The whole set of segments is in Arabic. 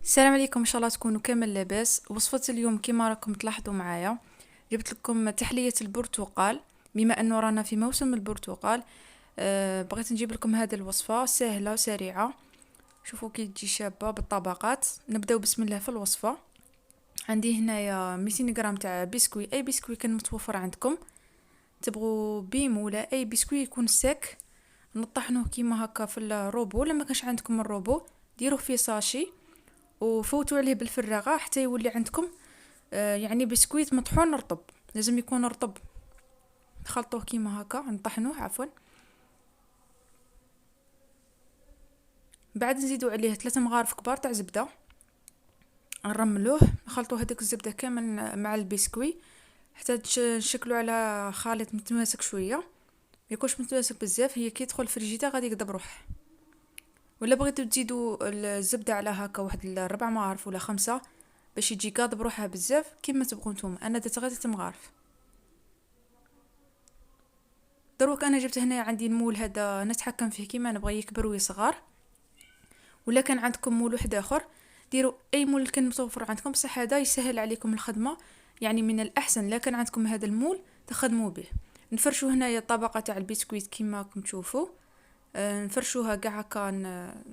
السلام عليكم، ان شاء الله تكونوا كامل لاباس. وصفة اليوم كما راكم تلاحظوا معايا جبت لكم تحلية البرتقال. بما انه رانا في موسم البرتقال، بغيت نجيب لكم هذه الوصفة سهلة سريعة. شوفوا كي تجي شابة بالطبقات. نبداو بسم الله في الوصفة. عندي هنايا 200 غرام تاع بسكوي، اي بسكوي كان متوفر عندكم، تبغوا بيم ولا اي بسكوي يكون ساك. نطحنوه كيما هكا في الروبو، لما كانش عندكم الروبو ديروه في ساشي وفوتوا عليه بالفراغة حتى يولي عندكم يعني بسكويت مطحون رطب، لازم يكون رطب. نخلطوه كيما هكا، نطحنوه عفوا. بعد نزيدو عليه 3 مغارف كبار تاع زبدة، نرملوه، نخلطوا هذيك الزبدة كامل مع البسكوي حتى نشكلوا على خليط متماسك شوية. يكونش متماسك بزاف، هي كي يدخل الفريجيدار غادي يقدب روح. ولا بغيتو تزيدوا الزبدة على هكا واحد 4 مغارف ولا 5 باش يجي قاضب روحها بزاف كيما تبغوا نتوما. انا درت غير 3 مغارف. دروك انا جبت هنا عندي المول هذا نتحكم فيه كيما نبغي، يكبر ويصغر. ولا كان عندكم مول واحد اخر ديروا اي مول كان متوفر عندكم، بصح هذا يسهل عليكم الخدمه. يعني من الاحسن لا كان عندكم هذا المول تخدموا به. نفرشوا هنايا الطبقه تاع البسكويت كيما راكم تشوفوا. نفرشوها كاع هكا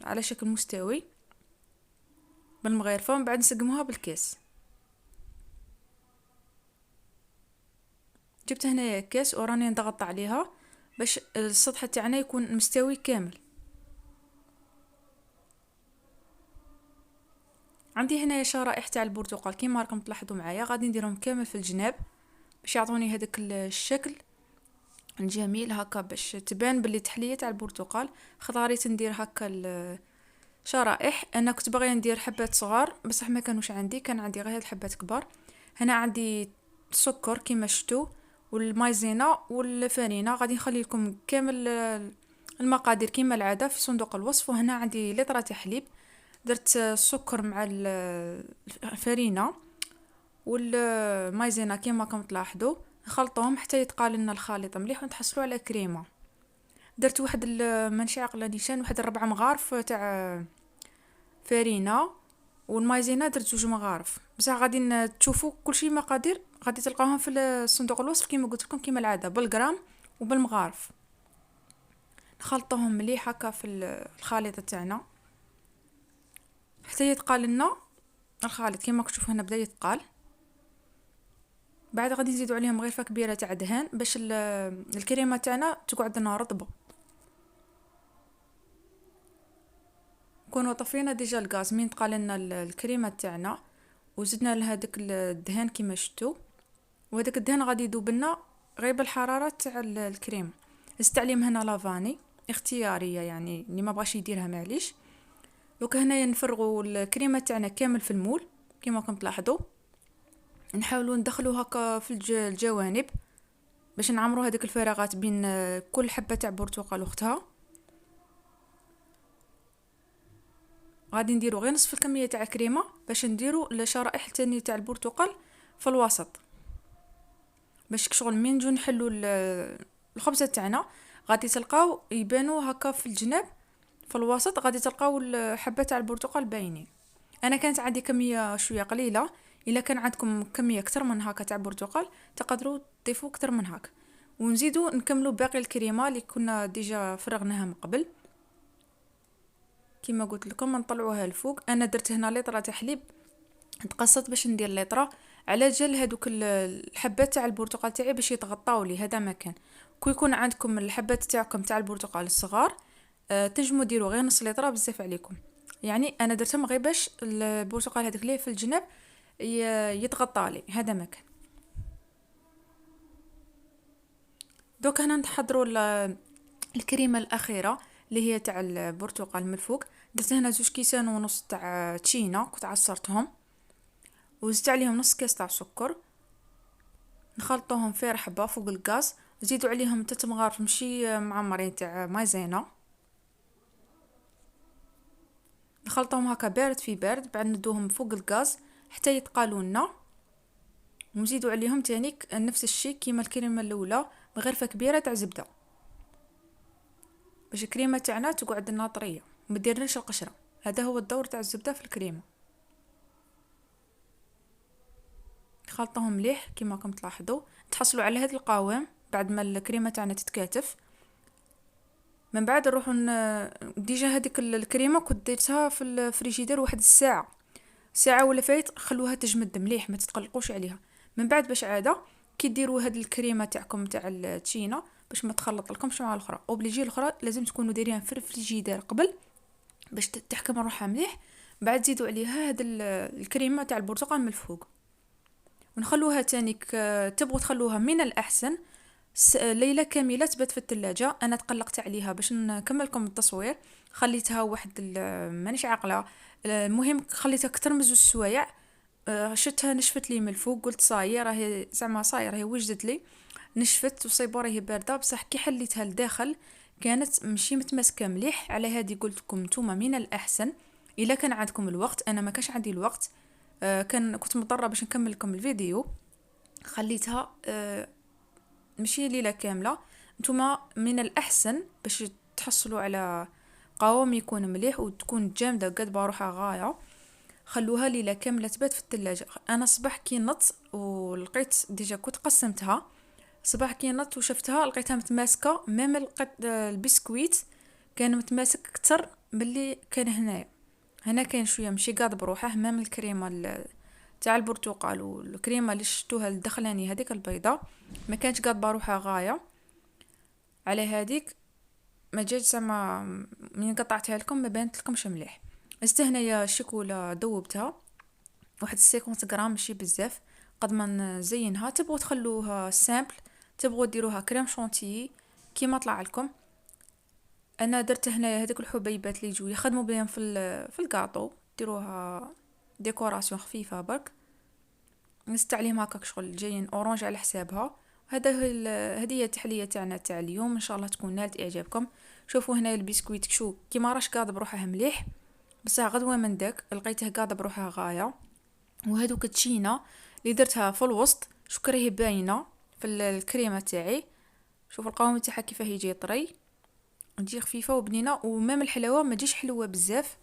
على شكل مستوي بالمغرفه، ومن بعد نسقموها بالكاس. جبت هنايا كاس وراني نضغط عليها باش السطح تاعنا يكون مستوي كامل. عندي هنا شرائح تاع البرتقال كيما راكم تلاحظوا معايا، غادي نديرهم كامل في الجناب باش يعطوني هذاك الشكل الجميل هكا، باش تبان باللي تحلية تاع البرتقال. خضاريت ندير هكا الشرائح. انا كنت باغيه ندير حبات صغار بصح ما كانوش عندي، كان عندي غير هاد الحبات كبار. هنا عندي السكر كيما شفتوا، والمايزينا والفارينه. غادي نخلي لكم كامل المقادير كيما العاده في صندوق الوصف. وهنا عندي لتر تاع حليب، درت السكر مع الفارينه والمايزينا كيما راكم تلاحظوا. نخلطوهم حتى يتقال لنا الخليط مليح ونتحصلوا على كريمه. درت واحد مانشي عاقله نيشان، واحد 4 مغارف تاع فارينه، والمايزينا درت 2 مغارف. بصح غادي تشوفوا كلشي مقادير غادي تلقاوهم في صندوق الوصف كيما قلت لكم كيما العاده بالغرام وبالمغارف. نخلطوهم مليح هكا في الخليط تاعنا حتى يتقال لنا الخليط كيما كتشوفوا هنا بدا يتقال. بعد غادي نزيدوا عليهم مغرفه كبيره تاع دهان باش الكريمه تاعنا تقعد لنا رطبه. نكونوا طفينا ديجا الغاز من تقال لنا الكريمه تاعنا، وزدنا لها داك الدهان كيما شفتوا. وهذاك الدهان غادي يذوب لنا غير بالحراره تاع الكريم. زدت عليهم هنا لافاني اختياريه، يعني اللي ما بغاش يديرها معليش. دوك هنايا نفرغوا الكريمه تاعنا كامل في المول كيما راكم تلاحظوا. نحاولوا ندخلوا هكا في الجوانب باش نعمروا هذيك الفراغات بين كل حبه تاع برتقال واختها. غادي نديروا غير نصف الكميه تاع الكريمه باش نديروا الشرائح الثانيه تاع البرتقال في الوسط، باش كشغل من نجو نحلوا الخبزه تاعنا غادي تلقاو يبانوا هكا في الجناب. في الوسط غادي تلقاو الحبه تاع البرتقال باينين. انا كانت عندي كميه شويه قليله، الا كان عندكم كميه اكثر من هكا تاع برتقال تقدروا تضيفوا اكثر من هكا. ونزيدوا نكملوا باقي الكريمه اللي كنا ديجا فرغناها من قبل. كما قلت لكم نطلعوها الفوق. انا درت هنا لتر تاع حليب، تقصت باش ندير لتر على جال هذوك الحبات تاع البرتقال تاعي باش يتغطاو لي. هذا مكان كي يكون عندكم الحبات تاعكم تاع البرتقال الصغار تنجموا ديروا غير نص لتر بزاف عليكم. يعني انا درتهم غير باش البرتقال هذاك ليه في الجناب يتغطى لي. هذا مكان. دوك هنا نحضروا الكريمه الاخيره اللي هي تاع البرتقال من الفوق. درت هنا 2 كيسان ونص تاع تشينا كنت عصرتهم، وزدت عليهم نص كاس تاع سكر. نخلطوهم في رحبه فوق الغاز. زيدوا عليهم 3 مغارف ماشي معمرين تاع مايزينا. نخلطوهم هكا بارد في بارد، بعد ندوهم فوق الغاز حتى يتقالوا لنا. ونزيدوا عليهم تانيك نفس الشيء كيما الكريمه الاولى، مغرفه كبيره تاع زبده باش الكريمه تاعنا تقعد لنا طريه ما ديرناش القشره. هذا هو الدور تاع الزبده في الكريمه. نخلطوهم مليح كيما راكم تلاحظوا، تحصلوا على هذا القوام بعد ما الكريمه تاعنا تتكاتف. من بعد نروحوا ديجا هذيك الكريمه كنت ديرتها في الفريجيدير واحد الساعه، ساعه ولا فايت، خلوها تجمد مليح، ما تتقلقوش عليها. من بعد باش عاده كي ديروا هاد الكريمه تاعكم تاع التشينا باش ما تخلط لكمش مع الاخرى، اوبليجي الاخرى لازم تكونوا دايرينها في الفريجيدير قبل باش تحكم روحها مليح. بعد زيدوا عليها هاد الكريمه تاع البرتقال من الفوق، ونخلوها تانيك. تبغوا تخلوها من الاحسن ليله كامله تبات في الثلاجه. انا تقلقت عليها باش نكملكم التصوير، خليتها واحد مانيش عاقله، المهم خليتها اكثر من 2 سوايع. شتها نشفت لي من الفوق، قلت صاير راهي زعما صاير راهي وجدت لي، نشفت وصيبه راهي بارده بصح. كي حليتها لداخل كانت مشي متماسكه مليح. على هذه قلت لكم نتوما من الاحسن الا كان عندكم الوقت، انا ما كانش عندي الوقت، كنت مضطره باش نكمل لكم الفيديو، خليتها مشي ليله كامله. نتوما من الاحسن باش تحصلوا على قوام يكون مليح وتكون جامده قد بروحها غايه، خلوها ليله كامله تبات في الثلاجه. انا صباح كي نط ولقيت ديجا كنت قسمتها، صباح كي نط وشفتها لقيتها متماسكه، ميم البسكويت كان متماسك اكثر ملي كان هنايا. هنا كاين شويه مشي قاعد بروحه، ميم الكريمه تاع البرتقال والكريمه اللي شفتوها الدخلاني هذيك البيضه ما كانتش قاعد بروحها غايه. على هذيك ما جات زعما من قطعتها لكم ما بانت لكمش مليح. است هنايا الشوكولا ذوبتها واحد 50 غرام ماشي بزاف، قد ما نزينها. تبغوا تخلوها سامبل، تبغوا ديروها كريم شونتيي كيما طلع لكم. انا درت هنايا هذوك الحبيبات اللي يجوا يخدموا بهم في الكاطو، ديروها ديكوراسيون خفيفه برك، نست عليهم هكاك شغل جايين اورانج على حسابها. هذه هي التحليه تاعنا تاع اليوم، ان شاء الله تكون نالت اعجابكم. شوفوا هنا البسكويت شو كيما راش قاعد بروحها مليح، بصح غدوه من داك لقيتها قاعده بروحها غايه. وهذوك التشينا اللي درتها في الوسط شكرا هي باينه في الكريمه تاعي. شوفوا القوام تاعها كيف يجي طري، تجي خفيفه وبنينه، ومام الحلاوه ما تجيش حلوه بزاف.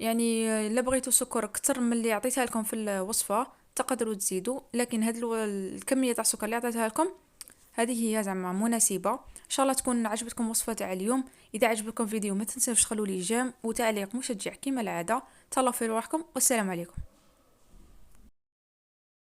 يعني الا بغيتوا سكر اكثر من اللي عطيتها لكم في الوصفه تقدروا تزيدوا، لكن هذه الكميه تاع السكر اللي عطيتها لكم هذه هي زعما مناسبه. ان شاء الله تكون عجبتكم وصفه تاع اليوم. اذا عجبكم الفيديو ما تنسوش تخلوا لي جيم وتعليق مشجع كما العاده. تهلاو في روحكم والسلام عليكم.